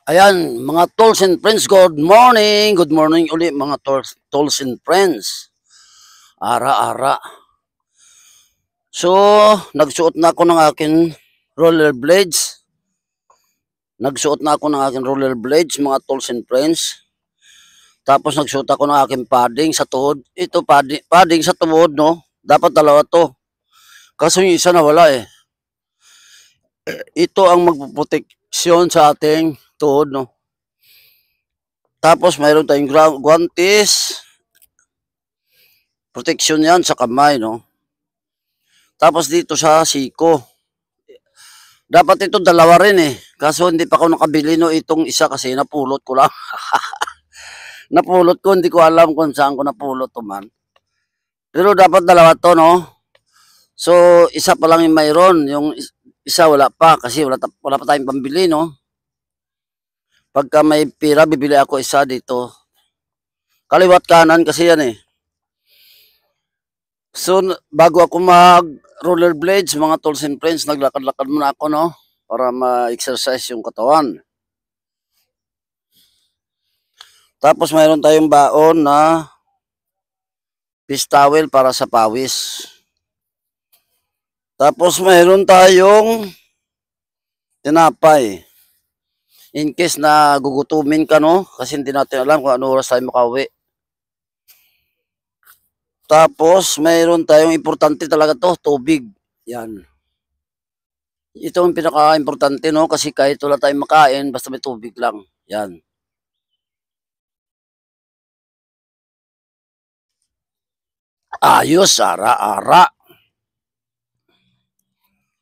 Ayan, mga tolls and friends, good morning. Good morning uli mga tolls and friends. Ara-ara. So, nagsuot na ako ng aking rollerblades. Nagsuot na ako ng aking rollerblades, mga tolls and friends. Tapos nagsuot ako ng aking padding sa tuhod. Ito, padding sa tuhod, no? Dapat dalawa to. Kaso yung isa nawala eh. Ito ang magpuproteksyon sa ating tuhod, no? Tapos mayroon tayong guantes. Proteksyon yan sa kamay, no? Tapos dito sa siko. Dapat ito dalawa rin eh. Kaso hindi pa ako nakabili no itong isa kasi napulot ko lang. Napulot ko, hindi ko alam kung saan ko napulot to man. Pero dapat dalawa to no. So isa pa lang yung mayroon. Yung isa wala pa kasi wala pa tayong pambili no. Pagka may pira, bibili ako isa dito. Kaliwat kanan kasi yan eh. So bago ako mag rollerblades, mga tools and friends, naglakad-lakad muna ako no para ma-exercise yung katawan. Tapos mayroon tayong baon na fish towel para sa pawis. Tapos mayroon tayong tinapay. In case na gugutumin ka no, kasi hindi natin alam kung ano oras tayo makauwi. Tapos mayroon tayong importante talaga to, tubig. Yan. Ito ang pinaka-importante no, kasi kahit wala tayong makain, basta may tubig lang. Yan. Ayos, ara-ara.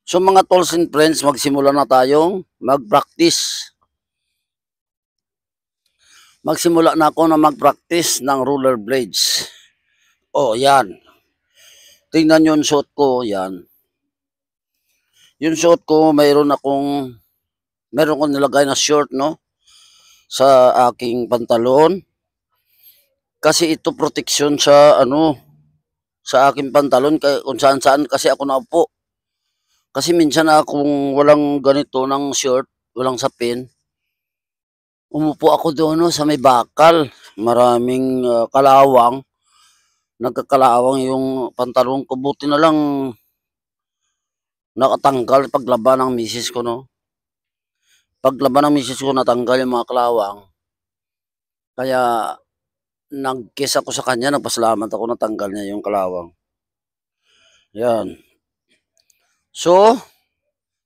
So mga tolls and friends, magsimula na tayong mag-practice. Magsimula na ako na mag-practice ng rollerblades. Oh, yan. Tingnan yung suot ko, yan. Yung suot ko, meron kong nilagay na short, no? Sa aking pantalon. Kasi ito protection sa, sa aking pantalon, kung saan-saan kasi ako naupo. Kasi minsan akong walang ganito ng short, walang sapin. Umupo ako doon no, sa may bakal. Maraming kalawang. Nagkakalawang yung pantalon ko. Buti na lang nakatanggal paglaba ng misis ko, no? Paglaba ng misis ko, natanggal yung mga kalawang. Kaya, nag-kiss ako sa kanya, nagpasalamat ako natanggal niya yung kalawang. Yan. So,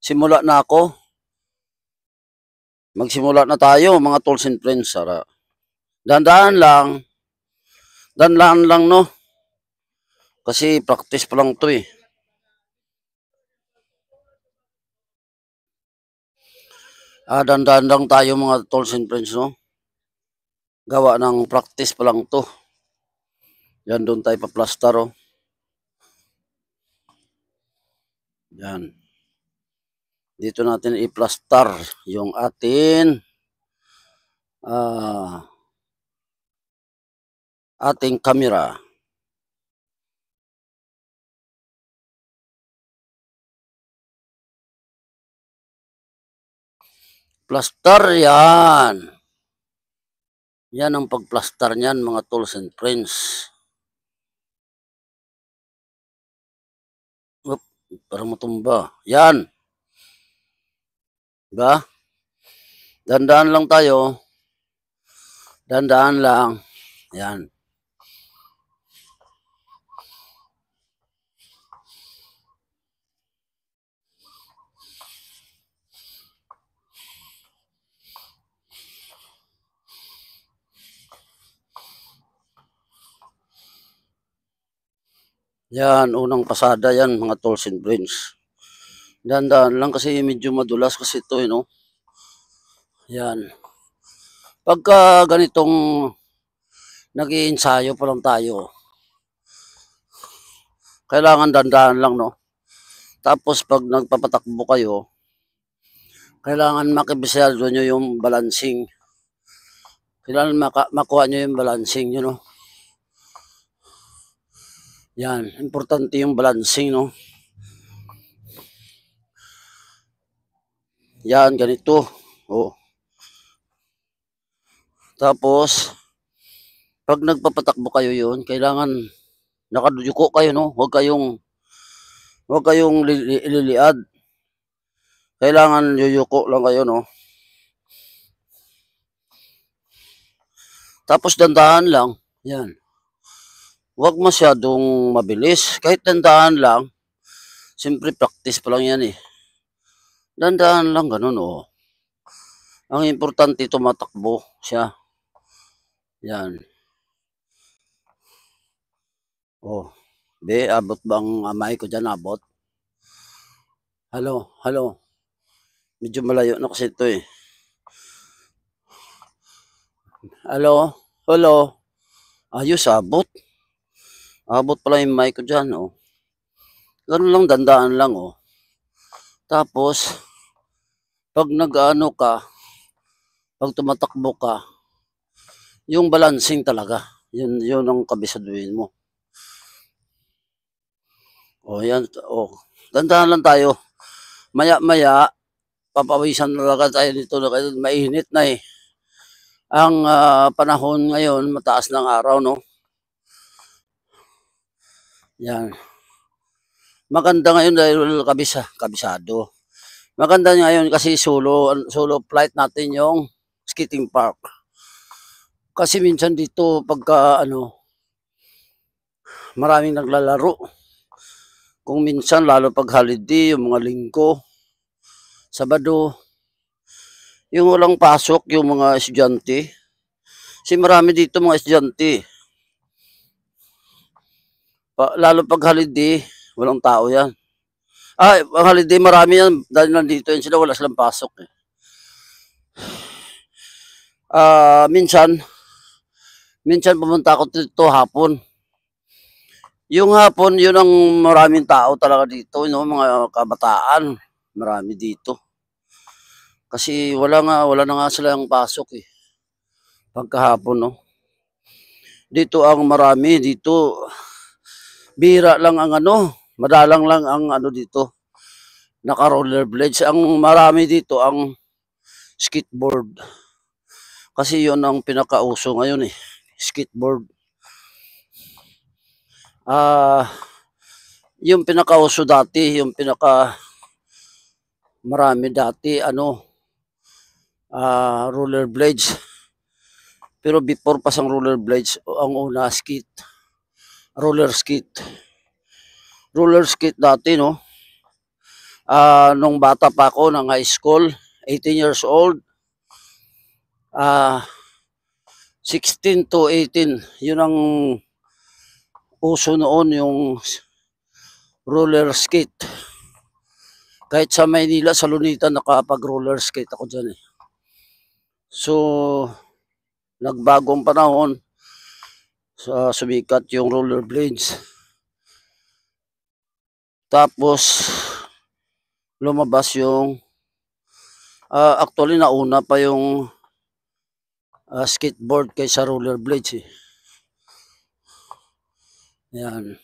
simula na ako. Magsimula na tayo, mga tools and friends. Sara. Dandaan lang. Dandaan lang, no? Kasi practice pa lang to eh. Dandaan lang tayo mga tools and friends, no? Gawa ng practice pa lang to. Yan, doon tayo pa-plaster, oh. Yan. Dito natin i-plaster yung ating camera. Plaster yan. Yan ang pagplaster niyan mga tools and friends. Oop, parang matumba. Yan. Diba? Dandaan lang tayo. Dandaan lang. Yan. Yan, unang pasada yan mga tools and friends. Dandaan lang kasi medyo madulas kasi ito, no? Yan. Pagka ganitong nag-iinsayo pa lang tayo, kailangan dandaan lang, no? Tapos pag nagpapatakbo kayo, kailangan makibisado nyo yung balancing. Kailangan makuha nyo yung balancing, you know? Yan, importante yung balancing, no? Yan, ganito. Oh. Tapos, pag nagpapatakbo kayo yun, kailangan nakaduyuko kayo, no? Huwag kayong liliad. Kailangan yuyuko lang kayo, no? Tapos dandahan lang. Yan. Huwag masyadong mabilis. Kahit dandahan lang. Siyempre, practice pa lang yan eh. Dandahan lang, ganun, oh. Ang importante, tumatakbo siya. Yan. Oh. Be, abot bang amay ko dyan? Abot? Halo, halo. Medyo malayo na kasi ito eh. Halo, halo. Ayos, abot. Abot pala yung mic ko dyan, oh. Ganun lang, dandaan lang, oh. Tapos, pag nag-ano ka, pag tumatakbo ka, yung balancing talaga. Yun ang kabisaduhin mo. Oh, yan. Oh, dandaan lang tayo. Maya-maya, papawisan talaga tayo dito. Mainit na eh. Ang panahon ngayon, mataas ng araw, no? Yan. Maganda ngayon dahil kabisado. Maganda ngayon kasi solo flight natin yung skating park. Kasi minsan dito pagka maraming naglalaro. Kung minsan lalo pag holiday, yung mga linggo, Sabado, yung walang pasok, yung mga estudyante. Kasi marami dito mga estudyante. Lalo pag holiday, walang tao yan. Pag holiday marami yan dahil nandito yan sila, wala silang pasok eh. Minsan pumunta ako dito hapon. Yung hapon, yun ang maraming tao talaga dito, mga kabataan, marami dito. Kasi wala na nga silang pasok eh. Pagkahapon, no. Dito ang marami dito. Bihira lang ang madalang lang ang dito. Naka rollerblades. Ang marami dito ang skateboard. Kasi yun ang pinakauso ngayon eh. Skateboard. Yung pinakauso dati, yung marami dati, rollerblades. Pero before pa sang rollerblades, ang una, roller skate. Roller skate dati, no? Nung bata pa ako, ng high school, 18 years old, 16 to 18, yun ang uso noon, yung roller skate. Kahit sa Maynila, sa Lunita, nakapag-roller skate ako dyan eh. So, nagbagong panahon, sumikat yung rollerblades. Tapos, lumabas yung, actually, nauna pa yung skateboard kaysa rollerblades eh. Yan.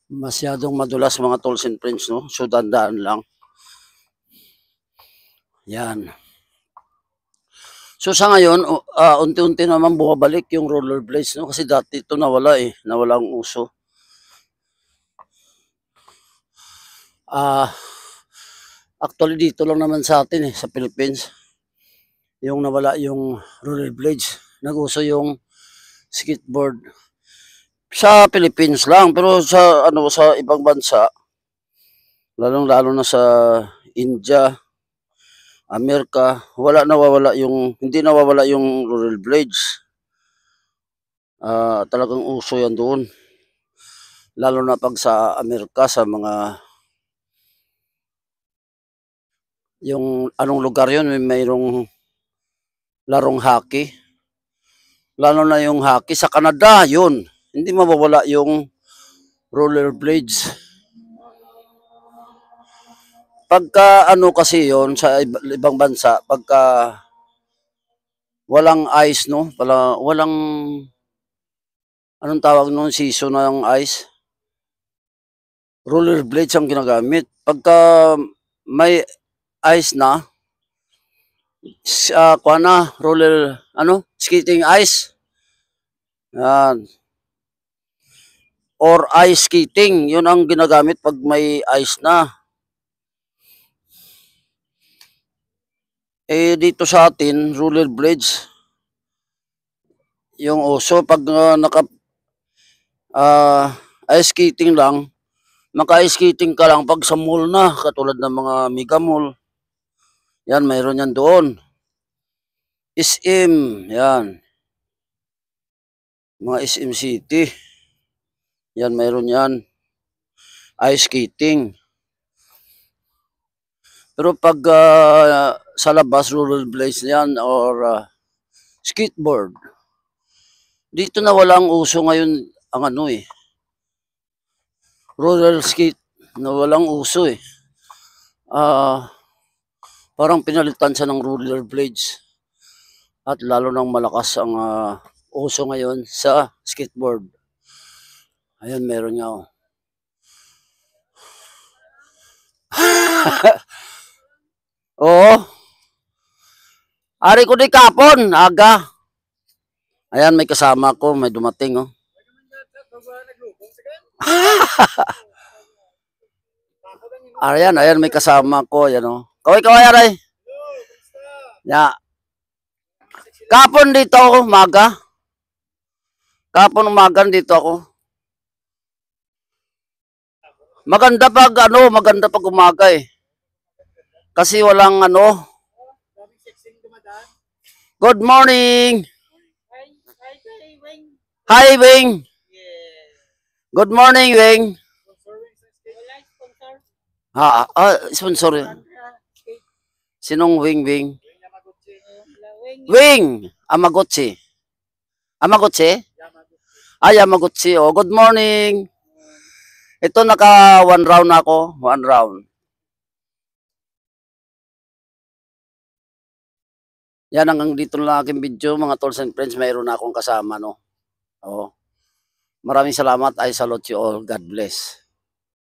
Masyadong madulas mga tolls and friends, no? So, dandaan lang. Yan. So, sa ngayon, unti-unti naman bumabalik yung rollerblades, no? Kasi dati ito nawala eh. Nawala ang uso. Actually, dito lang naman sa atin eh, sa Philippines. Yung nawala yung rollerblades. Nag-uso yung skateboard. Sa Philippines lang, pero sa ibang bansa, lalong-lalo na sa India, Amerika, hindi nawawala yung rollerblades. Talagang uso yan doon. Lalo na pag sa Amerika, sa mga yung anong lugar yun, mayroong larong hockey. Lalo na yung hockey sa Canada, yun. Hindi mawawala yung rollerblades. Pagka kasi yon sa ibang bansa, pagka walang ice, no? Walang anong tawag nung season ng ice? Rollerblades ang ginagamit. Pagka may ice na, roller, skating ice. Yan. Or ice skating. Yun ang ginagamit pag may ice na. Eh, dito sa atin, rollerblades. Yung uso, pag ice skating lang, maka-ice skating ka lang pag sa mall na, katulad ng mga mega mall. Yan, mayroon yan doon. SM, yan. Mga SM City. Yan, mayroon yan. Ice skating. Pero pag sa labas, rollerblades yan or skateboard. Dito na walang uso ngayon ang ano eh. Roller skate na walang uso eh. Parang pinalitan siya ng rollerblades. At lalo nang malakas ang uso ngayon sa skateboard. Ayan, meron nga oh. Oo. Ari ko di kapon, aga. Ayan, may kasama ko, may dumating oh. Ayan, may kasama ko, ayan oh. Kaway, aray. Ya. Kapon dito ako, umaga. Kapon umaga dito ako. Maganda pag umaga eh. Kasi walang ano. Good morning. Hi, Wing. Good morning, Wing. Sponsor. Sinong Wing? Wing. Amagotchi. Yamagotchi. Oh, good morning. Ito naka 1 round na ako. 1 round. Yan hanggang dito lang aking video mga tolls and friends. Mayroon na akong kasama no. Oh. Maraming salamat. I salute you all. God bless.